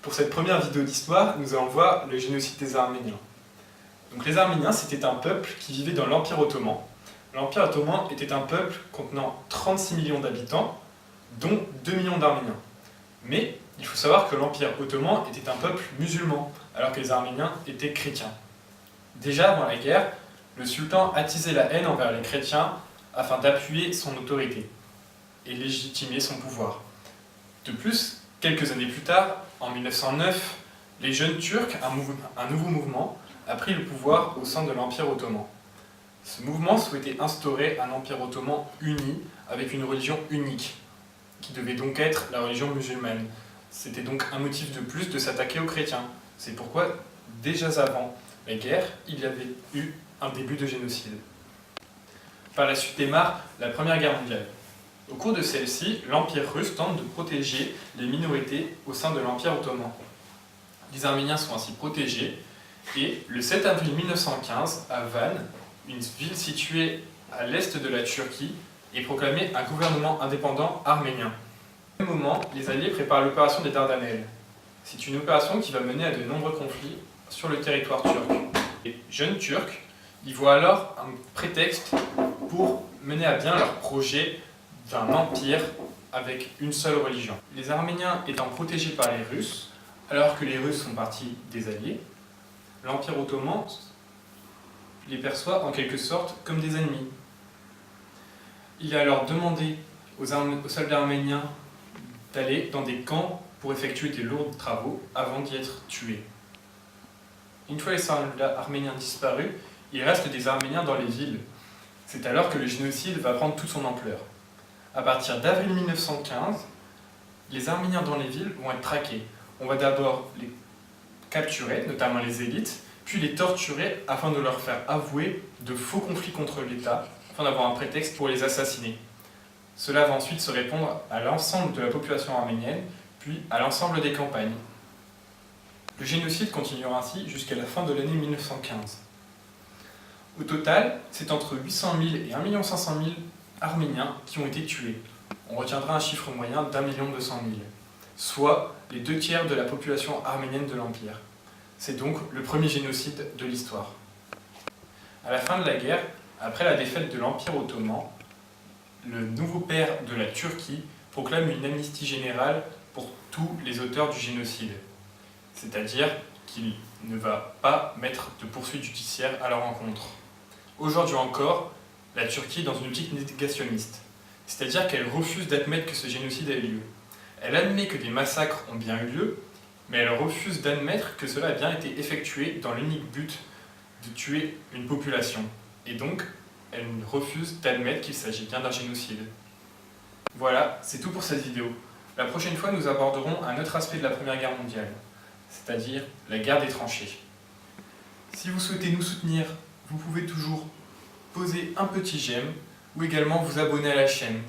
Pour cette première vidéo d'histoire, nous allons voir le génocide des Arméniens. Donc les Arméniens, c'était un peuple qui vivait dans l'Empire ottoman. L'Empire ottoman était un peuple contenant 36 millions d'habitants, dont 2 millions d'Arméniens. Mais il faut savoir que l'Empire ottoman était un peuple musulman, alors que les Arméniens étaient chrétiens. Déjà avant la guerre, le sultan attisait la haine envers les chrétiens afin d'appuyer son autorité et légitimer son pouvoir. De plus, quelques années plus tard, en 1909, les jeunes Turcs, un nouveau mouvement, a pris le pouvoir au sein de l'Empire ottoman. Ce mouvement souhaitait instaurer un empire ottoman uni, avec une religion unique, qui devait donc être la religion musulmane. C'était donc un motif de plus de s'attaquer aux chrétiens. C'est pourquoi, déjà avant la guerre, il y avait eu un début de génocide. Par la suite démarre la Première Guerre mondiale. Au cours de celle-ci, l'Empire russe tente de protéger les minorités au sein de l'Empire ottoman. Les Arméniens sont ainsi protégés, et le 7 avril 1915, à Van, une ville située à l'est de la Turquie, est proclamé un gouvernement indépendant arménien. Au même moment, les Alliés préparent l'opération des Dardanelles. C'est une opération qui va mener à de nombreux conflits sur le territoire turc. Les jeunes Turcs y voient alors un prétexte pour mener à bien leur projet d'un empire avec une seule religion. Les Arméniens étant protégés par les Russes, alors que les Russes font partie des Alliés, l'Empire ottoman les perçoit en quelque sorte comme des ennemis. Il a alors demandé aux soldats arméniens d'aller dans des camps pour effectuer des lourds travaux avant d'y être tués. Une fois les soldats arméniens disparus, il reste des Arméniens dans les villes. C'est alors que le génocide va prendre toute son ampleur. À partir d'avril 1915, les Arméniens dans les villes vont être traqués. On va d'abord les capturer, notamment les élites, puis les torturer afin de leur faire avouer de faux conflits contre l'État, afin d'avoir un prétexte pour les assassiner. Cela va ensuite se répandre à l'ensemble de la population arménienne, puis à l'ensemble des campagnes. Le génocide continuera ainsi jusqu'à la fin de l'année 1915. Au total, c'est entre 800 000 et 1 500 000 Arméniens qui ont été tués. On retiendra un chiffre moyen d'1 200 000, soit les 2/3 de la population arménienne de l'Empire. C'est donc le premier génocide de l'histoire. À la fin de la guerre, après la défaite de l'Empire ottoman, le nouveau père de la Turquie proclame une amnistie générale pour tous les auteurs du génocide. C'est-à-dire qu'il ne va pas mettre de poursuites judiciaires à leur encontre. Aujourd'hui encore, la Turquie est dans une optique négationniste, c'est-à-dire qu'elle refuse d'admettre que ce génocide a eu lieu. Elle admet que des massacres ont bien eu lieu, mais elle refuse d'admettre que cela a bien été effectué dans l'unique but de tuer une population. Et donc, elle refuse d'admettre qu'il s'agit bien d'un génocide. Voilà, c'est tout pour cette vidéo. La prochaine fois, nous aborderons un autre aspect de la Première Guerre mondiale, c'est-à-dire la guerre des tranchées. Si vous souhaitez nous soutenir, vous pouvez toujours poser un petit j'aime ou également vous abonner à la chaîne.